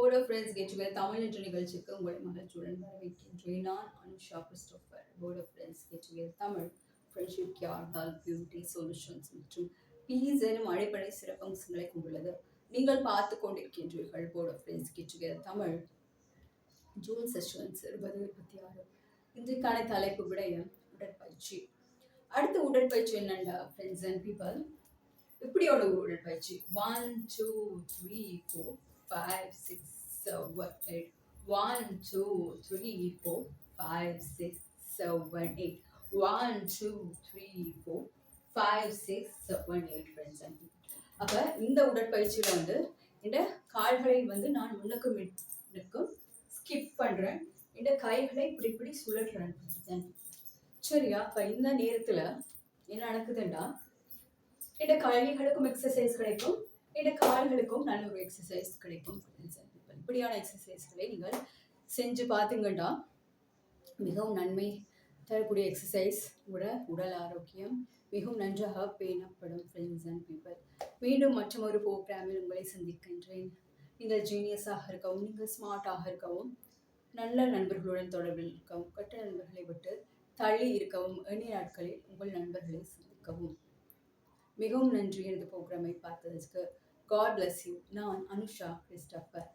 Board of friends get together Tamil என்ற நிகழ்ச்சிக்கு உங்களை மகிழ்ச்சியுடன் வரவேற்கின்றேன். நான் Anusha Christopher. Board of friends get together Tamil friendship care help beauty solutions மற்றும் பீஸ் எனும் அடிப்படை சிறப்பம்சங்களை கொண்டுள்ளது. நீங்கள் பார்த்து கொண்டிருக்கின்றீர்கள் board of friends get together Tamil June sessions 2026. இன்றைக்கான தலைப்பு விடயம் உடற்பயிற்சி. அடுத்த உடற்பயிற்சி என்னண்டா ஃப்ரெண்ட்ஸ் அண்ட் பீப்பிள், இப்படியோட உடற்பயிற்சி 1 2 3 4 5 6 7 8 1 2 3 4 5 6 7 8 1 2 3 4 5 6 7 8 ஃப்ரெண்ட்ஸ் அண்ட் பீப்பிள். அப்போ இந்த உடற்பயிற்சியில் வந்து இந்த கால்களை வந்து நான் முன்னுக்கும் முன்னுக்கும் ஸ்கிப் பண்ணுறேன், இந்த கைகளை இப்படி இப்படி சுழற்றுறேன். சரியா? அப்போ இந்த நேரத்தில் என்ன நடக்குதுன்னா இந்த கைகளுக்கும் எக்ஸசைஸ் கிடைக்கும், இந்த கால்களுக்கும் நல்ல ஒரு எக்ஸசைஸ் கிடைக்கும். இப்படியான எக்ஸசைஸ்களை நீங்கள் செஞ்சு பார்த்தீங்கன்னா மிகவும் நன்மை தரக்கூடிய எக்ஸசைஸ், உடல் ஆரோக்கியம் மிகவும் நன்றாக பேணப்படும். ஃப்ரெண்ட்ஸ் அண்ட் பீப்பிள், மீண்டும் மற்றும் ஒரு ப்ரோக்ராமில் உங்களை சந்திக்கின்றேன். நீங்கள் ஜீனியஸாக இருக்கவும், நீங்கள் ஸ்மார்ட்டாக இருக்கவும், நல்ல நண்பர்களுடன் தொடர்பில் இருக்கவும், கெட்ட நண்பர்களை விட்டு தள்ளி இருக்கவும், எண்ணி நாட்களில் உங்கள் நண்பர்களை சந்திக்கவும். மிகவும் நன்றி எனது ப்ரோக்ராமை பார்த்ததற்கு. God bless you. நான் அனுஷா கிறிஸ்டோபர்.